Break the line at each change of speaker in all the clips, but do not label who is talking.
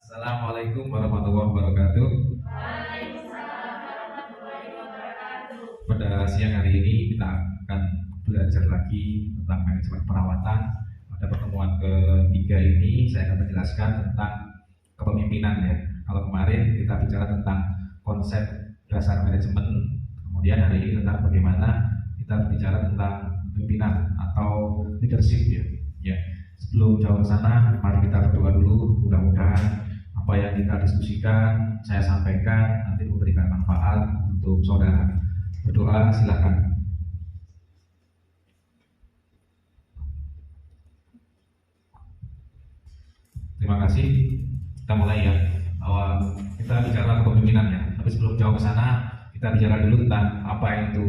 Assalamualaikum warahmatullahi wabarakatuh. Pada siang hari ini kita akan belajar lagi tentang manajemen perawatan. Pada pertemuan ketiga ini saya akan menjelaskan tentang kepemimpinan ya. Kalau kemarin kita bicara tentang konsep dasar manajemen, kemudian hari ini tentang bagaimana kita bicara tentang pimpinan atau leadership ya. Ya. Sebelum jauh ke sana, mari kita berdoa dulu. Mudah-mudahan apa yang kita diskusikan, saya sampaikan nanti memberikan manfaat untuk saudara. Berdoa, silakan. Terima kasih. Kita mulai ya. Kita bicara kepemimpinan ya. Tapi sebelum jauh ke sana, kita bicara dulu tentang apa itu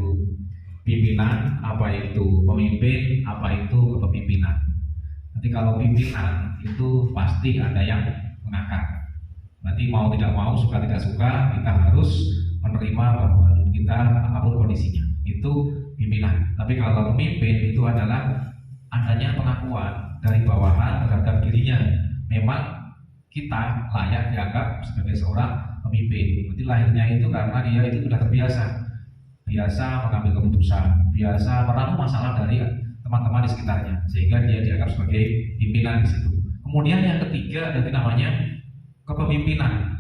pimpinan, apa itu pemimpin, apa itu kepemimpinan. Nanti kalau pimpinan itu pasti ada yang mengakar. Nanti mau tidak mau, suka tidak suka, kita harus menerima bahwa kita apapun kondisinya itu pimpinan. Tapi kalau pemimpin itu adalah adanya pengakuan dari bawahan terhadap dirinya. Memang kita layak dianggap sebagai seorang pemimpin. Nanti lahirnya itu karena dia itu sudah biasa mengambil keputusan, biasa merangkul masalah dari teman-teman di sekitarnya, sehingga dia dianggap sebagai pimpinan di situ. Kemudian yang ketiga ada namanya kepemimpinan.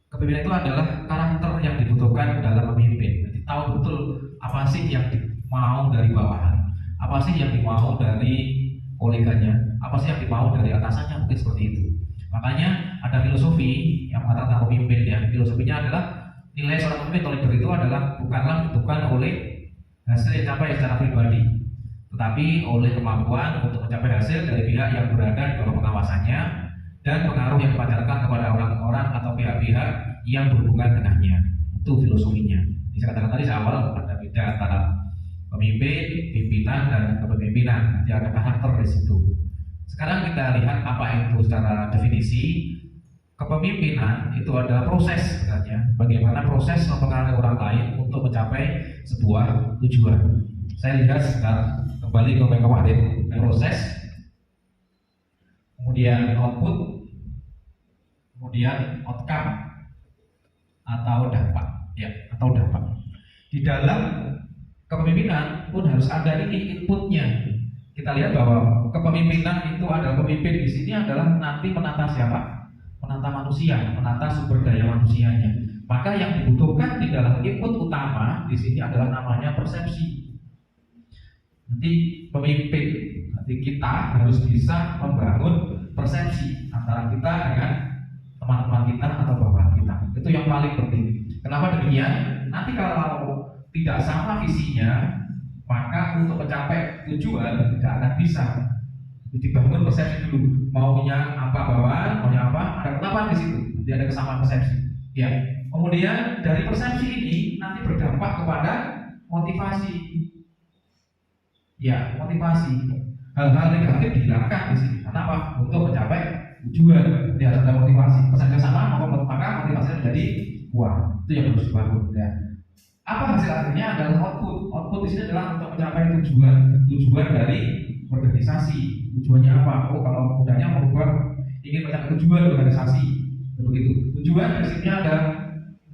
Kepemimpinan itu adalah karakter yang dibutuhkan dalam pemimpin. Jadi tahu betul apa sih yang dimau dari bawahan, apa sih yang dimau dari koleganya, apa sih yang dimau dari atasannya, mungkin seperti itu. Makanya ada filosofi yang mengatakan pemimpin ya. Filosofinya adalah nilai seorang pemimpin atau leader itu adalah bukanlah ditentukan oleh hasil yang dicapai secara pribadi, tetapi oleh kemampuan untuk mencapai hasil dari pihak yang berada di bawah pengawasannya dan pengaruh yang dipancarkan kepada orang-orang atau pihak-pihak yang berhubungan dengannya. Itu filosofinya. Saya katakan tadi awal ada beda antara pemimpin, pimpinan, dan kepemimpinan. Nanti ada karakter di situ. Sekarang kita lihat apa itu secara definisi. Kepemimpinan itu adalah proses sebenarnya. Bagaimana proses mempengaruhi orang lain untuk mencapai sebuah tujuan. Saya lihat sekarang kembali ke kemarin, proses, kemudian output, kemudian outcome atau dampak ya, atau dampak. Di dalam kepemimpinan pun harus ada ini inputnya. Kita lihat bahwa kepemimpinan itu adalah pemimpin di sini adalah nanti menata siapa? Menata manusia, menata sumber daya manusianya. Maka yang dibutuhkan di dalam input utama di sini adalah namanya persepsi. Nanti pemimpin, nanti kita harus bisa membangun persepsi antara kita dengan teman-teman kita atau bawahan kita. Itu yang paling penting. Kenapa demikian? Nanti kalau tidak sama visinya, maka untuk mencapai tujuan tidak akan bisa. Dibangun persepsi dulu. Maunya apa bawahan, maunya apa? Ada ketetapan di situ. Jadi ada kesamaan persepsi. Ya. Kemudian dari persepsi ini nanti berdampak kepada motivasi. Ya, motivasi. Hal-hal negatif dihilangkan di sini. Kenapa? Untuk mencapai tujuan. Dia harus ada motivasi. Persepsi sama, maka motivasinya menjadi kuat. Itu yang harus dibangun. Ya. Apa hasil akhirnya adalah output. Output di sini adalah untuk mencapai tujuan dari organisasi. Tujuannya apa? Oh, kalau mudahnya merubah, ingin mencapai tujuan organisasi. Begitu. Tujuan di sini ada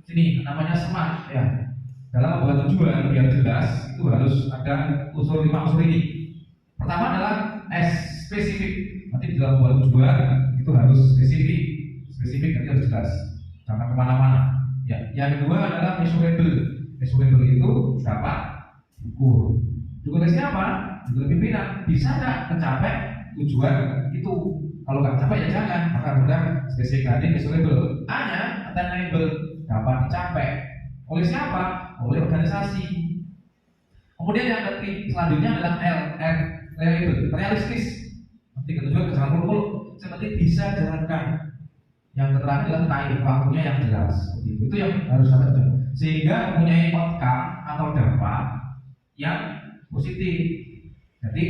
sini namanya SMART ya. Dalam membuat tujuan biar jelas itu harus ada lima unsur ini. Pertama adalah spesifik. Nanti di dalam membuat tujuan itu harus spesifik. Spesifik nanti harus jelas. Jangan kemana-mana. Ya. Yang kedua adalah measurable. Measurable itu dapat diukur. Diukur dari siapa? Diukur pimpinan. Bisa nggak mencapai tujuan itu? Kalau nggak capai ya jangan. Maka udah spesifik tadi measurable. Hanya attainable, dapat dicapai. Oleh siapa? Oleh organisasi. Kemudian yang selanjutnya adalah realistis. Nanti tujuan kesangan muluk seperti bisa jalankan. Yang terakhir adalah time, waktunya yang jelas. Itu yang harus ada. Sehingga mempunyai outcome atau dampak yang positif. Jadi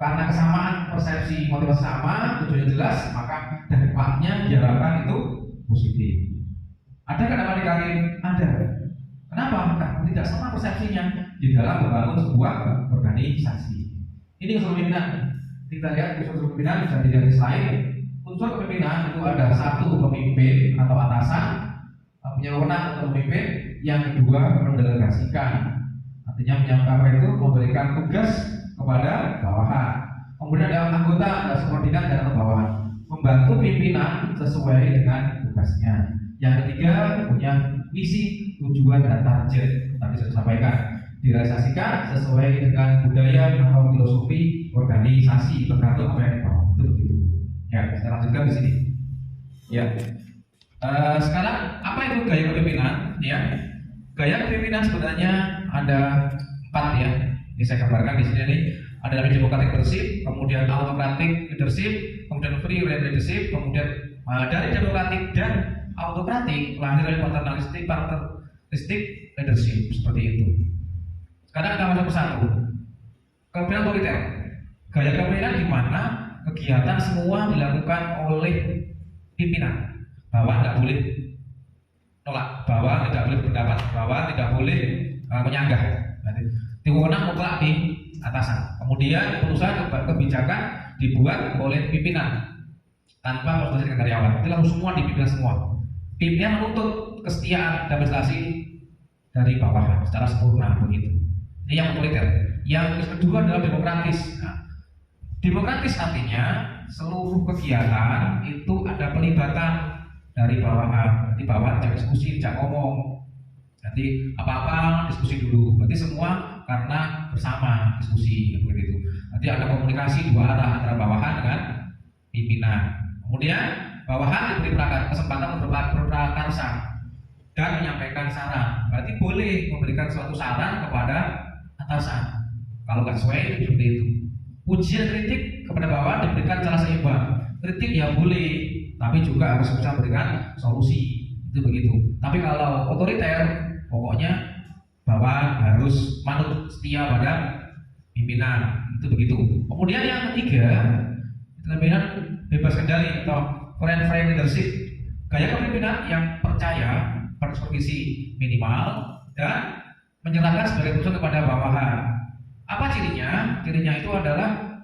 karena kesamaan persepsi motivasi sama, tujuannya jelas, maka dampaknya diharapkan itu positif. Ada kadang-kadang dikali ada. Kenapa? Karena tidak sama persepsinya di dalam membangun sebuah organisasi. Ini unsur pimpinan. Kita lihat unsur pimpinan bisa dilihat di slide. Unsur kepemimpinan itu ada satu pemimpin atau atasan punya wewenang untuk memimpin, yang kedua mendelegasikan, artinya menyampaikan itu memberikan tugas kepada bawahan. Kemudian ada anggota, ada subordinat dan bawahan, membantu pimpinan sesuai dengan tugasnya. Yang ketiga punya misi, tujuan dan target, tadi sudah sampaikan, direalisasikan sesuai dengan budaya atau filosofi organisasi tergantung apa yang dibawa. Itu begitu. Ya, saya lanjutkan di sini. Ya. Sekarang apa itu gaya kepemimpinan? Ya, gaya kepemimpinan sebenarnya ada 4 ya. Ini saya gambarkan di sini nih. Ada namanya democratic leadership, kemudian autocratic leadership, kemudian free leadership, kemudian dari democratic dan autocratic lahir dari paternalistic leadership seperti itu. Sekarang kita masuk ke satu. Kepemimpinan otoriter. Gaya kepemimpinan di mana kegiatan semua dilakukan oleh pimpinan. Bahwa tidak boleh nolak, bahwa tidak boleh berpendapat, bahwa tidak boleh menyanggah. Wewenang mutlak di atasan. Kemudian perusahaan kebijakan dibuat oleh pimpinan tanpa konsultasi dengan karyawan. Itu langsung semua dipimpinan semua. Pimpinan menuntut kesetiaan dan prestasi dari bawahan secara sempurna begitu. Ini yang otoriter. Yang kedua adalah demokratis. Nah, demokratis artinya seluruh kegiatan itu ada pelibatan dari bawahan. Di bawahan jangan diskusi, jangan ngomong. Nanti apa-apa diskusi dulu. Berarti semua karena bersama diskusi begitu. Nanti ada komunikasi dua arah antara bawahan dengan pimpinan. Kemudian bawahan diberi kesempatan untuk berprakarsa dan menyampaikan saran. Berarti boleh memberikan suatu saran kepada atasan. Kalau nggak sesuai seperti itu. Ujian kritik kepada bawahan diberikan secara seimbang. Kritik ya boleh, tapi juga harus bisa memberikan solusi. Itu begitu. Tapi kalau otoriter, pokoknya bawahan harus manut setia pada pimpinan. Itu begitu. Kemudian yang ketiga, kepemimpinan bebas kendali atau free leadership. Gaya kepemimpinan yang percaya pada supervisi minimal dan menyerahkan sebagai urusan kepada bawahan. Apa cirinya? Cirinya itu adalah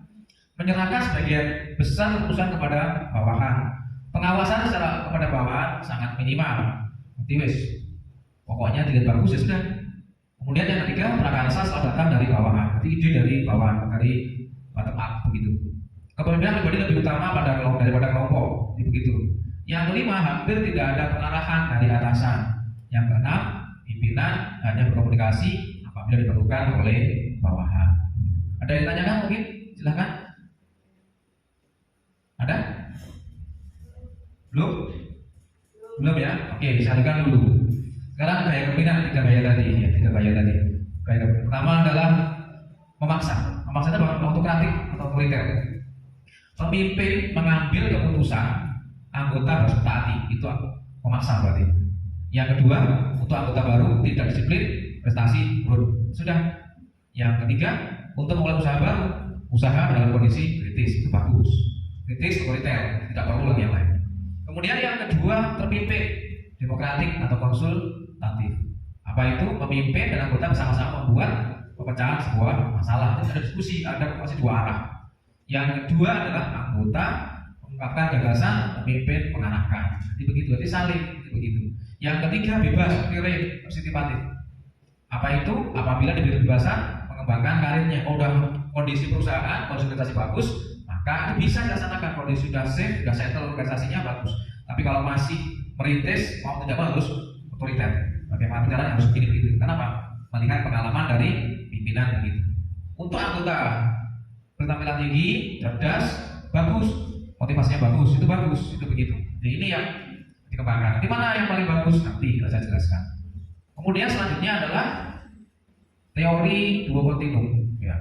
menyerahkan sebagian besar urusan kepada bawahan. Pengawasan secara kepada bawahan sangat minimal. Wis, pokoknya dilihat bagus ya sudah. Kemudian yang ketiga, prakarsa selalu datang dari bawahan. Jadi ide dari bawahan, dari bottom up begitu. Kepemimpinan pribadi lebih utama daripada kelompok, begitu. Yang kelima, hampir tidak ada pengarahan dari atasan. Yang keenam, pimpinan hanya berkomunikasi apabila diperlukan oleh bawahan. Ada yang ditanyakan mungkin? Silahkan. Ada? Belum ya? Oke, bisa lihat dulu. Sekarang gaya kepemimpinan tiga gaya tadi. Gaya pertama adalah memaksa. Memaksa itu autokratik atau otoriter. Pemimpin mengambil keputusan, anggota harus taati. Itu memaksa berarti. Yang kedua, untuk anggota baru tidak disiplin, prestasi turun. Sudah. Yang ketiga, untuk mulai usaha baru, usaha dalam kondisi kritis itu bagus. Kritis otoriter, tidak perlu lagi yang lain. Kemudian yang kedua, terpimpin, demokratik atau konsultatif. Apa itu? Pemimpin dan anggota bersama-sama membuat pemecahan sebuah masalah. Ada diskusi, ada masih dua arah. Yang kedua adalah anggota mengungkapkan gagasan, pemimpin mengarahkan. Jadi begitu, jadi saling, jadi begitu. Yang ketiga bebas, free, partisipatif. Apa itu? Apabila diberi kebebasan mengembangkan karirnya. Kalau udah kondisi perusahaan, konsolidasi bagus, maka itu bisa dilaksanakan. Kondisi sudah safe, sudah settle organisasinya bagus. Tapi kalau masih merintis, mau tidak bagus, otoriter. Bagaimana caranya harus begini-begini. Kenapa? Melihat pengalaman dari pimpinan begitu. Untuk anggota bertampilan tinggi, cerdas, bagus, motivasinya bagus, itu begitu. Jadi ini yang dikembangkan. Di mana yang paling bagus nanti saya jelaskan. Kemudian selanjutnya adalah teori dua kontinum, ya.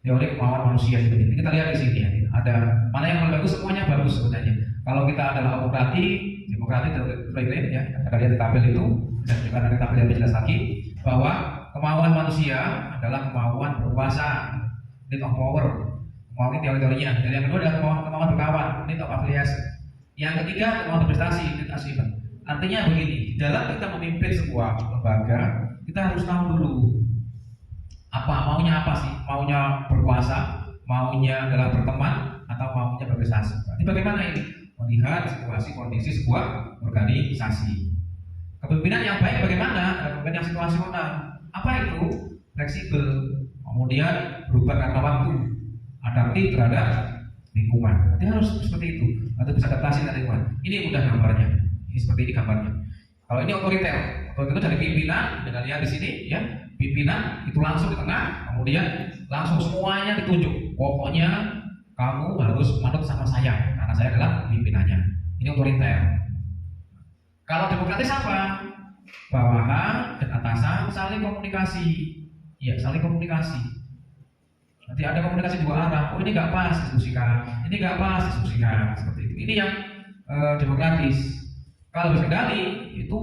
Teori kemauan manusia seperti ini. Kita lihat di sini ya. Ada mana yang paling bagus, semuanya bagus sebenarnya. Kalau kita adalah autokratik, demokratik dan free ya. Kita lihat di tabel itu dan juga nanti tabel yang jelas lagi bahwa kemauan manusia adalah kemauan berkuasa, need of power. Kemauan teori-teorinya. Dan yang kedua adalah kemauan berkawan, need of affiliation. Yang ketiga kemauan berprestasi, need achievement. Artinya begini, dalam kita memimpin sebuah lembaga, kita harus tahu dulu maunya apa sih? Maunya berkuasa, maunya adalah berteman, atau maunya berorganisasi. Berarti bagaimana ini? Melihat situasi kondisi sebuah organisasi. Kepemimpinan yang baik bagaimana? Kepemimpinan yang situasional. Apa itu? Fleksibel, kemudian berubah karena waktu, adaptif terhadap lingkungan. Jadi harus seperti itu, atau bisa adaptasi dengan lingkungan. Ini mudah gambarnya. Ini seperti ini gambarnya. Kalau ini otoriter, otoriter itu dari pimpinan. Dengan lihat di sini, ya, pimpinan itu langsung di tengah, kemudian langsung semuanya ditunjuk. Pokoknya kamu harus manut sama saya, karena saya adalah pimpinannya. Ini otoriter. Kalau demokratis apa? Bawahan dan atasan saling komunikasi. Ya, saling komunikasi. Nanti ada komunikasi dua arah. Oh, ini nggak pas, diskusikan. Ini nggak pas, diskusikan. Seperti itu. Ini yang demokratis. Kalau berkendali itu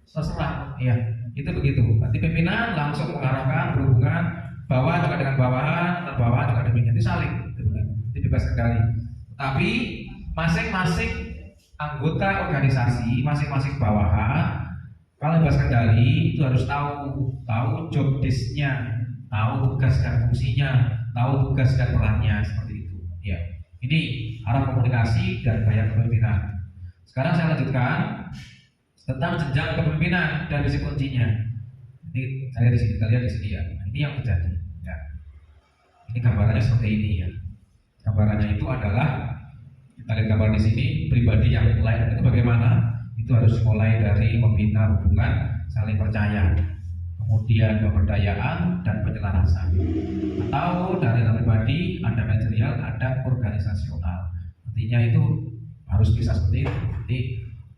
terserah. Ya, itu begitu. Nanti pimpinan langsung mengarahkan berhubungan bawah juga dengan bawahan, terbawah juga demikian. Itu saling. Itu bebas kendali. Tapi masing-masing anggota organisasi, masing-masing bawahan, kalau bebas kendali itu harus tahu job desk-nya, tahu tugas dan fungsinya, tahu tugas dan perannya, seperti itu. Ya, ini arah komunikasi dan gaya kepemimpinan. Sekarang saya lanjutkan tentang jenjang kepemimpinan dan visi kuncinya. Jadi saya di sini, kita lihat di sini ya. Ini yang terjadi. Ya. Ini gambarannya seperti ini ya. Gambarannya itu adalah, kita lihat gambar di sini, pribadi yang mulai itu bagaimana? Itu harus mulai dari membina hubungan saling percaya, kemudian pemberdayaan dan penyelarasan. Atau dari pribadi ada manajerial, ada organisasional. Artinya itu harus bisa seperti itu. Jadi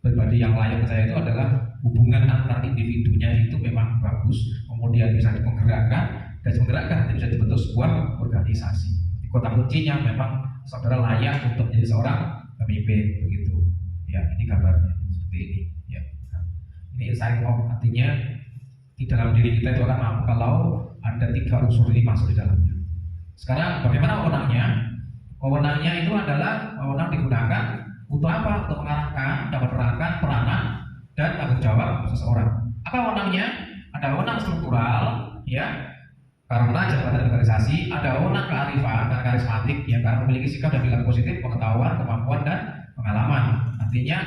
pribadi yang layak percaya itu adalah hubungan antar individunya itu memang bagus, kemudian bisa menggerakkan dan menggerakkan bisa dibentuk sebuah organisasi. Di kota kuncinya memang saudara layak untuk menjadi seorang pemimpin, begitu. Ya, ini gambarnya seperti ini. Ya, ini insight artinya di dalam diri kita itu akan mampu kalau ada 3 unsur ini masuk di dalamnya. Sekarang bagaimana wewenangnya? Wewenangnya itu adalah wewenang digunakan untuk apa? Untuk mengarahkan dan menerangkan peranan dan tanggung jawab seseorang. Apa wewenangnya? Ada wewenang struktural, ya, karena jabatan organisasi. Ada wewenang kearifan dan karismatik, yang karena memiliki sikap dan perilaku positif, pengetahuan, kemampuan dan pengalaman. Artinya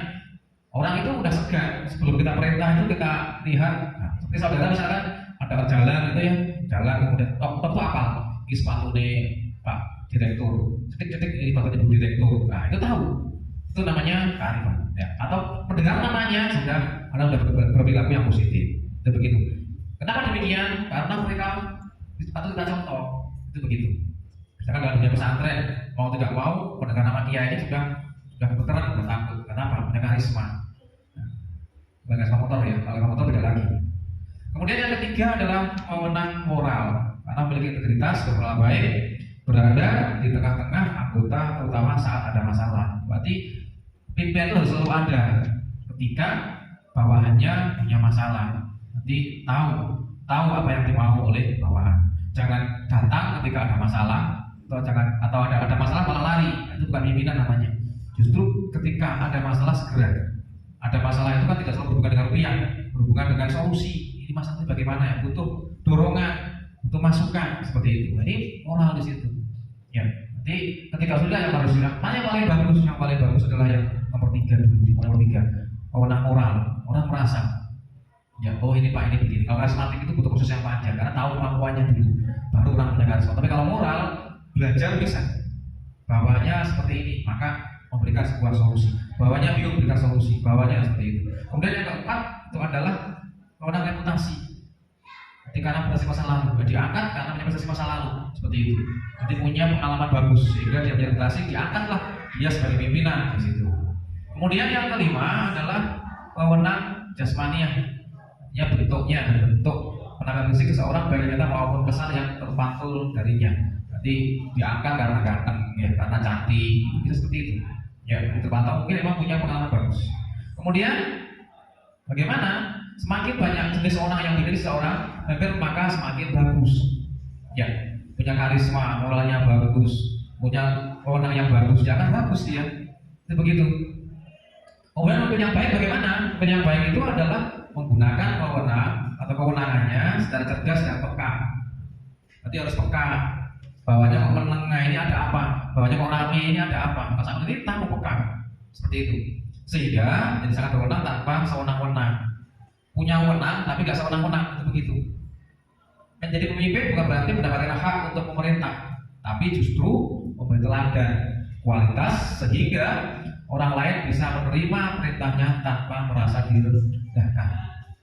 orang itu udah segan sebelum kita perintah itu kita lihat. Nah, seperti saudara misalkan ada jalan gitu ya, jalan kemudian top apa? Ini sepatu nih Pak Direktur, cetik-cetik ini sepatunya Bu Direktur. Nah, itu tahu. Itu namanya kearifan. Ya. Atau pendengar namanya sudah ada berperilaku yang positif. Itu begitu. Kenapa demikian? Karena mereka atau kita contoh itu begitu. Misalkan dalam dunia pesantren, mau tidak mau pendengar nama kiai ini sudah bergerak, sudah takut. Kenapa? Punya karisma. Bukan karisma motor ya, kalau motor beda lagi. Kemudian yang ketiga adalah wewenang moral, karena memiliki integritas, bermoral baik, berada di tengah-tengah anggota, terutama saat ada masalah. Berarti pimpinan itu harus selalu ada ketika bawahannya punya masalah. Nanti tahu apa yang dimau oleh bawahan. Jangan datang ketika ada masalah, atau ada masalah malah lari. Itu bukan pimpinan namanya. Justru ketika ada masalah segera. Ada masalah itu kan tidak selalu berhubungan dengan rupiah, berhubungan dengan solusi. Ini masalah itu bagaimana ya? Butuh dorongan, butuh masukan seperti itu. Jadi moral di situ. Ya. Jadi ketika sudah yang harus bilang, mana yang paling bagus? Yang paling bagus adalah yang nomor 3 dulu. Nomor 3, wewenang moral. Orang merasa, ya, oh ini Pak, ini begini. Kalau karismatik itu butuh proses yang panjang karena tahu kemampuannya dulu, baru orang punya karisma. Tapi kalau moral, belajar bisa. Bawahnya seperti ini, maka memberikan sebuah solusi. Bawahnya bingung, berikan solusi. Bawahnya seperti itu. Kemudian yang keempat itu adalah wewenang reputasi. Jadi karena prestasi masa lalu, diangkat karena punya prestasi masa lalu, seperti itu. Jadi punya pengalaman bagus sehingga dia punya reputasi, diangkatlah dia sebagai pimpinan di situ. Kemudian yang kelima adalah wewenang jasmaniah. Ya, bentuk penanganan fisik seseorang baik nyata maupun kesan yang terpantul darinya. Jadi diangkat karena ganteng, ya, karena cantik, bisa seperti itu. Ya, terpantau mungkin memang punya pengalaman bagus. Kemudian bagaimana? Semakin banyak jenis orang yang dimiliki seseorang, maka semakin bagus. Ya, punya karisma, moralnya bagus, punya wewenang yang bagus, ya kan bagus dia. Itu begitu. Kemudian pemimpin yang baik bagaimana? Pemimpin yang baik itu adalah menggunakan wewenang atau kewenangannya secara cerdas dan peka. Berarti harus peka. Bawahnya kok menengah, ini ada apa? Bawahnya kok rame, ini ada apa? Maka saat ini tahu peka seperti itu, sehingga jadi sangat berwenang tanpa sewenang-wenang. Punya wenang tapi gak sewenang-wenang, itu begitu. Menjadi pemimpin bukan berarti mendapatkan hak untuk memerintah, tapi justru memberi teladan kualitas sehingga orang lain bisa menerima perintahnya tanpa merasa direndahkan.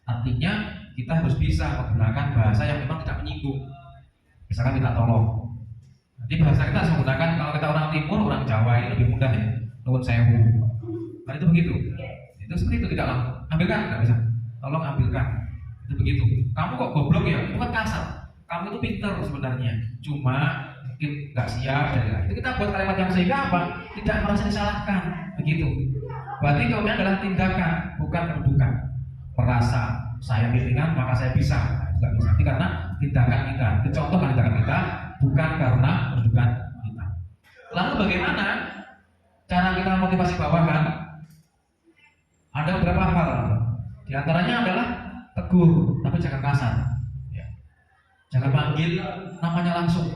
Artinya kita harus bisa menggunakan bahasa yang memang tidak menyinggung. Misalkan kita tolong, nanti bahasa kita harus menggunakan, kalau kita orang timur, orang Jawa ini lebih mudah ya, nuwun sewu. Nah itu begitu. Itu seperti itu, tidak langsung ambilkan, tidak bisa. Tolong ambilkan. Itu begitu. Kamu kok goblok ya? Itu kan kasar. Kamu itu pinter sebenarnya, cuma mungkin nggak siap. Itu kita buat kalimat yang sehingga apa? Tidak merasa disalahkan. Begitu. Berarti kemudian adalah tindakan, bukan kedudukan. Merasa saya pimpinan maka saya bisa. Nah, itu nggak bisa. Ini karena tindakan kita. Dicontohkan tindakan kita, bukan karena kedudukan kita. Lalu bagaimana cara kita motivasi bawahan? Ada beberapa hal. Di antaranya adalah tegur, tapi jangan kasar. Ya. Jangan panggil namanya langsung.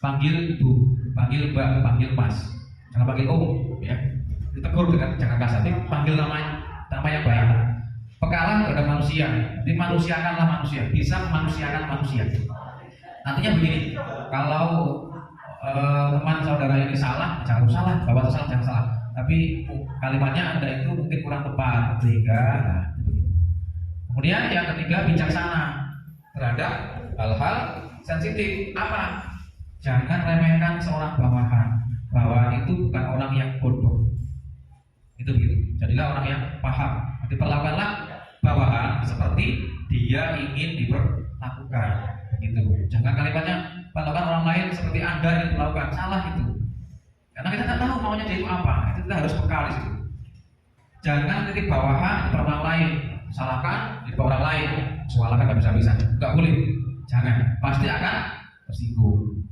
Panggil ibu, panggil mbak, panggil mas. Jangan panggil om. Ya. Ditegur dengan jangan kasar. Tapi panggil nama yang baik. Pekalah terhadap manusia. Dimanusiakanlah manusia. Bisa memanusiakan manusia. Nantinya begini. Kalau teman saudara ini salah, jangan salah. Bapak salah, jangan salah. Tapi kalimatnya Anda itu mungkin kurang tepat, sehingga nah, kemudian yang ketiga, bijaksana terhadap hal-hal sensitif. Apa? Jangan remehkan seorang bawahan. Bawahan itu bukan orang yang bodoh. Itu begitu. Jadilah orang yang paham. Diperlakukanlah bawahan seperti dia ingin diperlakukan. Gitu. Jangan kalimatnya perlakukan orang lain seperti Anda yang diperlakukan. Salah itu. Karena kita tidak tahu maunya dia itu apa. Itu kita harus peka di situ. Jangan titik bawahan di orang lain. Salahkan di orang lain. Soalnya kan bisa-bisa. Enggak boleh. Jangan. Pasti akan tersinggung.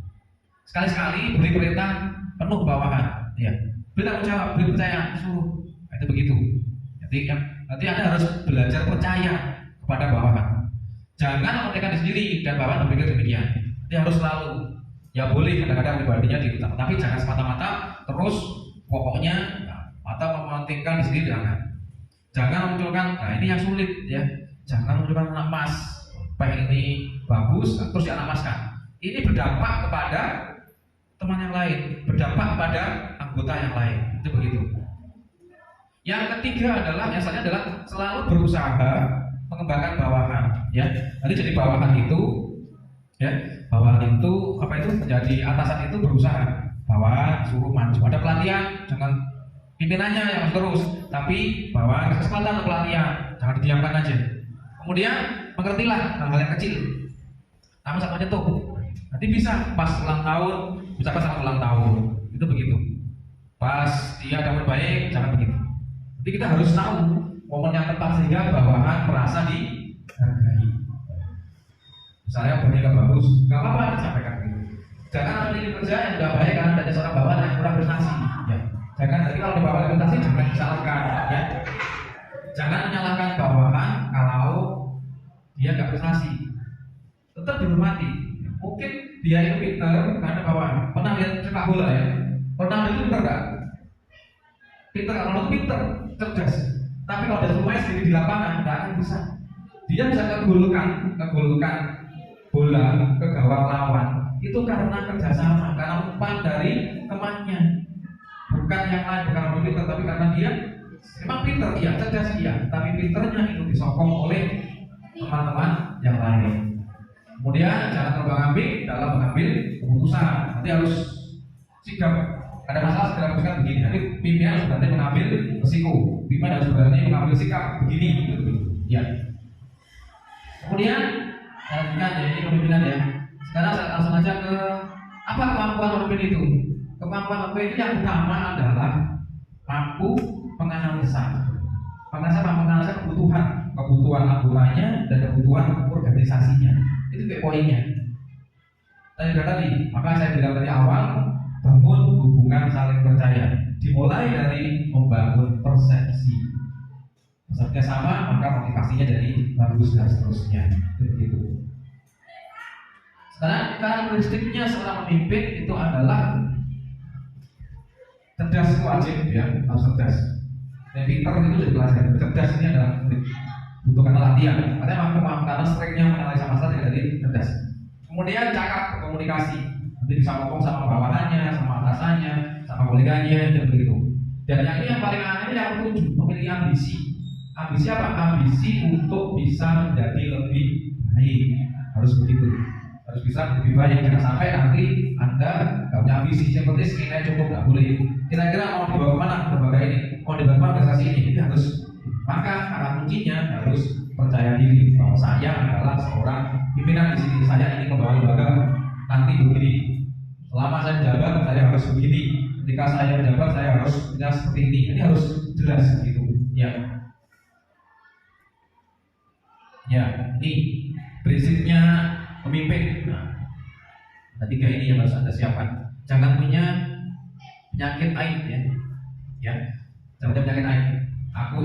Sekali-sekali beri perintah penuh bawahan. Ya. Beri tanggung jawab, beri percaya, suruh. Nah, itu begitu. Jadi nanti Anda harus belajar percaya kepada bawahan. Jangan memikirkan sendiri dan bawahan berpikir demikian. Dia harus selalu. Ya boleh kadang-kadang pribadinya diminta, tapi jangan semata-mata terus pokoknya atau mementingkan di sini jangan munculkan. Nah ini yang sulit ya. Jangan munculkan anak mas, pengen ini bagus, terus di anak maskan. Ini berdampak kepada teman yang lain, berdampak kepada anggota yang lain. Itu begitu. Yang ketiga adalah biasanya adalah selalu berusaha mengembangkan bawahan. Ya, nanti jadi bawahan itu, ya. Bawahan itu apa itu menjadi atasan itu berusaha bawahan suruh maju, ada pelatihan, jangan pimpinannya yang terus, tapi bawahan kesempatan untuk pelatihan, jangan didiamkan aja. Kemudian mengertilah hal-hal yang kecil, sama sama aja tuh, nanti bisa pas ulang tahun, bisa pas ulang tahun, itu begitu. Pas dia dapat baik, jangan begitu. Jadi kita harus tahu momen yang tepat sehingga bawahan merasa dihargai. Misalnya berniaga bagus, nggak apa-apa disampaikan gitu. Jangan ambil kerja yang tidak baik karena dari seorang bawahan yang kurang prestasi. Ya. Jangan jadi kalau di bawahan prestasi jangan disalahkan. Ya. Jangan menyalahkan bawahan kalau dia nggak prestasi. Tetap dihormati. Mungkin dia itu pintar karena bawahan. Pernah lihat sepak bola ya? Pernah itu pintar nggak? Pintar kalau itu pintar, cerdas. Tapi kalau ada rumahnya sendiri di lapangan nggak akan bisa. Dia bisa ngegolkan bola ke gawang lawan itu karena kerjasama, karena umpan dari temannya, bukan yang lain, bukan orang pintar, tapi karena dia memang pintar, iya, cerdas iya, tapi pintarnya itu disokong oleh teman-teman yang lain. Kemudian jangan terbang ambing dalam mengambil keputusan, nanti harus sigap. Ada masalah segera putuskan begini, nanti pimpinan harus berani mengambil resiko, pimpinan harus berani mengambil sikap begini, gitu. Ya. Kemudian lanjutkan ya, ini kepemimpinan ya. Sekarang saya langsung aja ke apa kemampuan pemimpin itu. Kemampuan pemimpin itu yang utama adalah mampu menganalisa. Menganalisa kebutuhan anggotanya dan kebutuhan organisasinya. Itu kayak poinnya. Tadi, maka saya bilang tadi awal, bangun hubungan saling percaya. Dimulai dari membangun persepsi. Persepsinya sama, maka motivasinya jadi bagus dan seterusnya. Begitu. Karena karakteristiknya seorang pemimpin itu adalah cerdas itu wajib ya, harus cerdas. Dan pintar itu jadi pelajar. Cerdas ini adalah butuh karena latihan. Karena seringnya menganalisa masalah jadi cerdas. Kemudian cakap berkomunikasi, nanti bisa ngomong sama bawahannya, sama atasannya, sama koleganya, dan begitu. Dan yang ini yang paling aneh yang ketujuh, memiliki ambisi. Ambisi apa? Ambisi untuk bisa menjadi lebih baik. Harus begitu. Harus bisa lebih baik. Jangan sampai nanti Anda nggak punya ambisi. Yang penting skinnya cukup, nggak boleh. Kira-kira mau dibawa kemana lembaga ini? Mau dibawa organisasi ini harus. Maka kata kuncinya harus percaya diri bahwa saya adalah seorang pimpinan di sini. Saya ingin membawa lembaga nanti begini. Selama saya menjabat saya harus begini. Ketika saya menjabat saya harus punya seperti ini. Ini harus jelas gitu. Ya. Ya, ini prinsipnya pemimpin. Nah, tiga ini yang harus Anda siapkan. Jangan punya penyakit aib ya. Ya. Jangan punya penyakit aib. Aku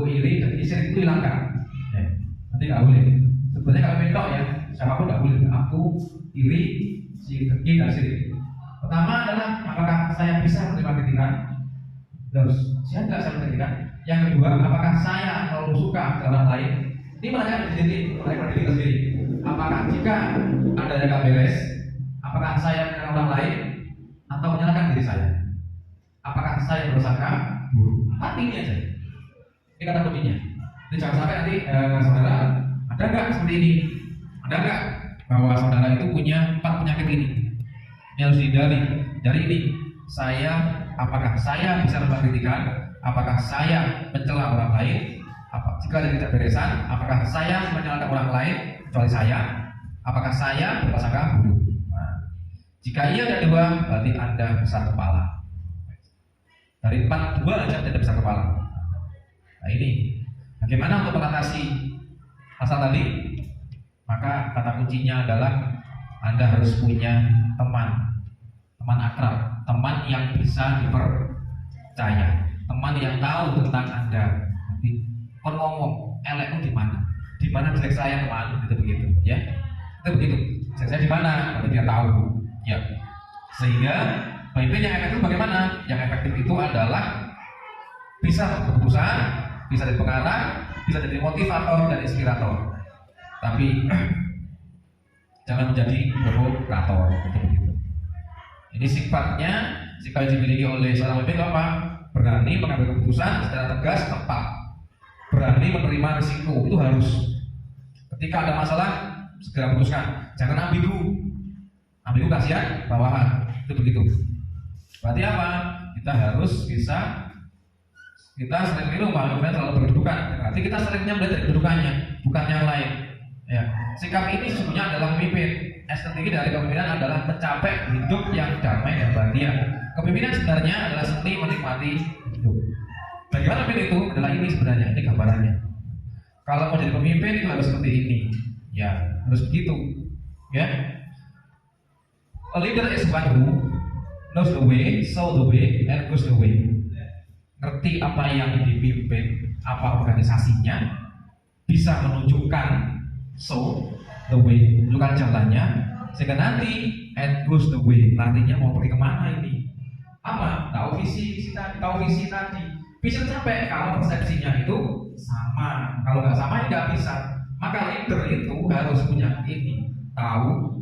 iri, dan istri itu hilangkan. Ya. Nanti nggak boleh. Sebenarnya kalau mentok ya, siapapun nggak boleh. Aku iri, si keki dan istri. Pertama adalah apakah saya bisa menerima kritikan? Terus siapa saya kritikan? Yang kedua, apakah saya kalau suka ke orang lain? Ini menanyakan diri sendiri. Apakah jika ada yang gak beres, apakah saya menyalahkan orang lain atau menyalahkan diri saya? Apakah saya berusaha? Hatinya aja. Ini kata kuncinya. Jadi jangan sampai nanti saudara ada nggak seperti ini? Ada nggak bahwa saudara itu punya 4 penyakit ini? Ini harus dihindari. Dari ini, apakah saya bisa menerima kritikan? Apakah saya mencela orang lain? Jika ada tidak beresan, apakah saya menyalahkan orang lain kecuali saya? Apakah saya berprasangka buruk? Nah, jika iya ada 2, berarti Anda besar kepala. Dari 4, 2 aja tidak besar kepala. Nah ini, bagaimana untuk mengatasi masalah tadi? Maka kata kuncinya adalah Anda harus punya teman akrab, teman yang bisa dipercaya, teman yang tahu tentang Anda. Kon ngomong, elek itu di mana jelek saya kemana, itu begitu, ya, itu begitu. Jelek saya di mana, nanti dia tahu, ya. Sehingga pemimpin yang efektif bagaimana? Yang efektif itu adalah bisa berkeputusan, bisa jadi pengarah, bisa jadi motivator dan inspirator. Tapi jangan menjadi provokator, itu begitu. Ini sifatnya jika dimiliki oleh seorang pemimpin apa? Berani mengambil keputusan secara tegas, tepat. Berani menerima risiko, itu harus. Ketika ada masalah segera putuskan, jangan ambigu kasihan bawahan, itu begitu. Berarti apa? Kita harus kita sering minum selalu berkedudukan. Berarti kita seringnya melihat dari kedudukannya, bukan yang lain. Ya, sikap ini sesungguhnya adalah pemimpin. Strategi dari kepemimpinan adalah mencapai hidup yang damai dan bahagia. Kepemimpinan sebenarnya adalah seni menikmati hidup. Bagaimana pemimpin itu? Adalah ini sebenarnya, ini gambarannya. Kalau mau jadi pemimpin itu harus seperti ini, ya harus begitu, ya. A leader is one who knows the way, show the way, and goes the way. Ngerti apa yang dipimpin, apa organisasinya, bisa menunjukkan show the way, menunjukkan jalannya, sehingga nanti and goes the way, nantinya mau pergi kemana ini? Apa? Tahu visi tadi. Bisa sampai kalau persepsinya itu sama. Kalau nggak sama nggak bisa. Maka leader itu harus punya ini, tahu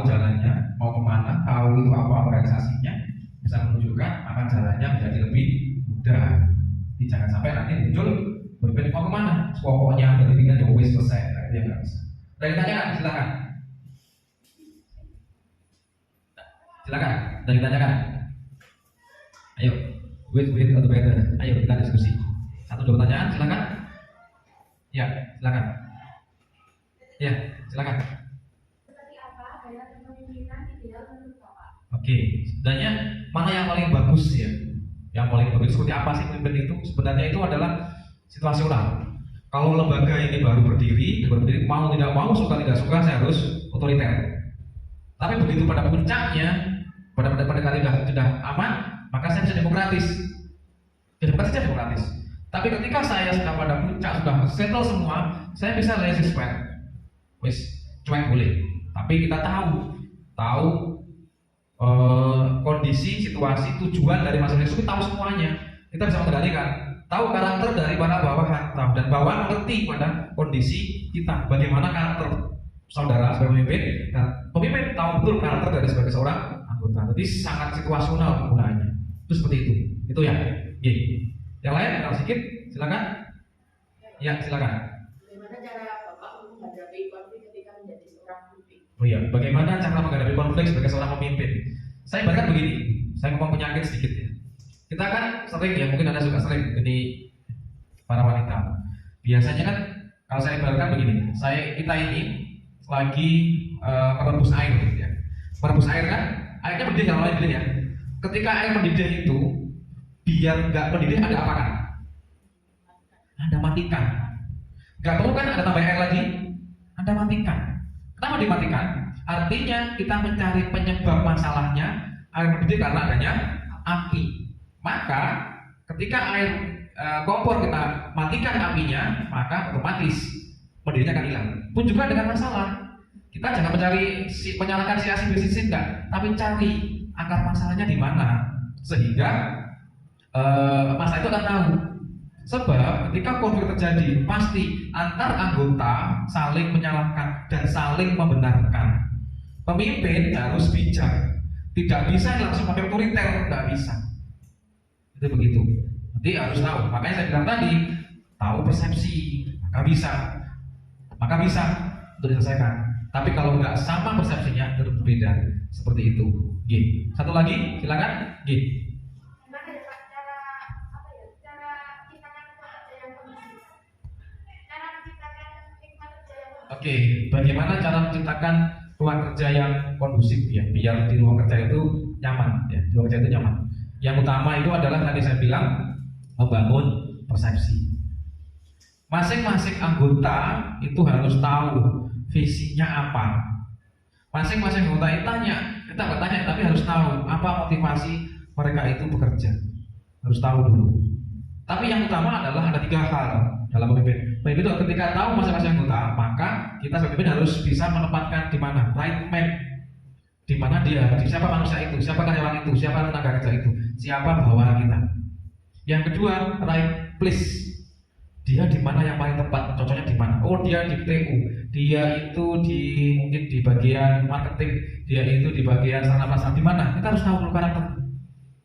jalannya mau kemana, tahu itu apa organisasinya, bisa menunjukkan akan jalannya menjadi lebih mudah. Jadi jangan sampai nanti muncul pemimpin mau kemana, pokoknya berpikir jauh selesai, dia nggak bisa. Dari tanyakan, silakan. Dari tanyakan. Ayo. Wait atau better. Ayo kita diskusi. 1-2 pertanyaan, silakan. Ya, silakan. Ya, silakan.
Seperti apa gaya kepemimpinan ideal menurut Bapak?
Oke, sebenarnya mana yang paling bagus ya? Yang paling bagus seperti apa sih pemimpin itu? Sebenarnya itu adalah situasional. Kalau lembaga ini baru berdiri, mau tidak mau, suka tidak suka, saya harus otoriter. Tapi begitu pada puncaknya, pada kali sudah aman, maka saya bisa demokratis. Demokratis. Tapi ketika saya sudah pada puncak, sudah settle semua, saya bisa laissez faire. Wis, cuek boleh. Tapi kita tahu kondisi, situasi, tujuan dari masing-masing itu, tahu semuanya. Kita bisa mengendalikan, tahu karakter dari para bawahan, tahu, dan bawahan mengerti pada kondisi kita, bagaimana karakter saudara sebagai pemimpin, dan pemimpin tahu betul karakter dari sebagai seorang anggota. Jadi sangat situasional penggunaannya. Itu seperti itu. Itu ya. Yang lain kalau sedikit, silakan. Ya, silakan.
Bagaimana cara Bapak menghadapi konflik ketika menjadi seorang pemimpin?
Oh iya, bagaimana cara menghadapi konflik sebagai seorang pemimpin? Saya ibaratkan begini, saya ngomong penyakit sedikit ya. Kita kan sering ya, mungkin Anda juga sering jadi para wanita. Biasanya kan kalau saya ibaratkan begini, kita ini lagi merebus air gitu ya. Merebus air kan, airnya mendidih kalau mendidih ya. Ketika air mendidih itu, biar nggak mendidih ada apa kan? Anda matikan. Nggak perlu kan ada tambah air lagi? Anda matikan. Kenapa dimatikan? Artinya kita mencari penyebab masalahnya air mendidih karena adanya api. Maka ketika air kompor kita matikan apinya, maka otomatis mendidihnya akan hilang. Pun juga dengan masalah, kita jangan menyalahkan si A si B si C enggak, tapi cari akar masalahnya di mana, sehingga masalah itu akan tahu. Sebab ketika konflik terjadi, pasti antar anggota saling menyalahkan dan saling membenarkan. Pemimpin harus bijak, tidak bisa langsung pakai otoriter, tidak bisa. Itu begitu. Nanti harus tahu. Makanya saya bilang tadi, tahu persepsi, maka bisa untuk diselesaikan. Tapi kalau nggak sama persepsinya, itu berbeda. Seperti itu. Satu lagi, silakan.
Gimana ya Pak cara ciptakan kerja yang kondusif? Cara menciptakan lingkungan kerja yang kondusif.
Oke, bagaimana cara menciptakan ruang kerja yang kondusif ya, biar di ruang kerja itu nyaman ya, di ruang kerja itu nyaman. Yang utama itu adalah tadi saya bilang membangun persepsi. Masing-masing anggota itu harus tahu visinya apa. Masing-masing anggota itu kita bertanya, tapi harus tahu apa motivasi mereka itu bekerja. Harus tahu dulu. Tapi yang utama adalah ada 3 hal dalam pemimpin. Pemimpin itu ketika tahu masing-masing anggota, maka kita sebagai pemimpin harus bisa menempatkan di mana, right man, di mana dia, siapa manusia itu, siapa karyawan itu, siapa tenaga kerja itu, siapa bawahan kita. Yang kedua, right place, dia di mana yang paling tepat, cocoknya di mana. Oh, dia di TU, dia itu mungkin di bagian marketing, dia itu di bagian sarana prasarana, di mana? Kita harus tahu dulu karakter.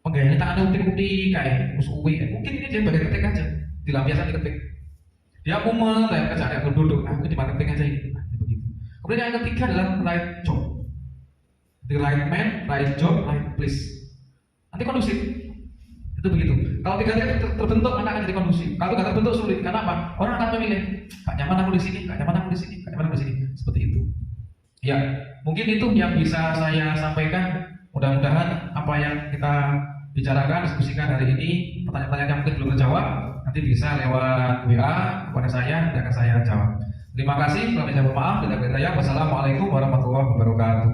Penggayanya tangannya utik-utik kayak uwi, mungkin ini dia bagian ketik aja, dilampiaskan di ketik. Dia mumet, kayak kerja kayak duduk, aku di marketing aja ini. Begitu. Kemudian yang ketiga adalah right job. The right man, right job, right place. Nanti kondusif. Itu begitu. Kalau 3 terbentuk, maka akan jadi kondusif. Kalau tidak terbentuk sulit. Karena apa? Orang akan memilih. Gak nyaman aku di sini, gak nyaman aku di sini, gak nyaman aku di sini. Seperti itu. Ya, mungkin itu yang bisa saya sampaikan. Mudah-mudahan apa yang kita bicarakan, diskusikan hari ini, pertanyaan-pertanyaan yang mungkin belum terjawab, nanti bisa lewat WA kepada saya, dan akan saya jawab. Terima kasih. Kalau saya mohon maaf, tidak bertanya. Wassalamualaikum warahmatullahi wabarakatuh.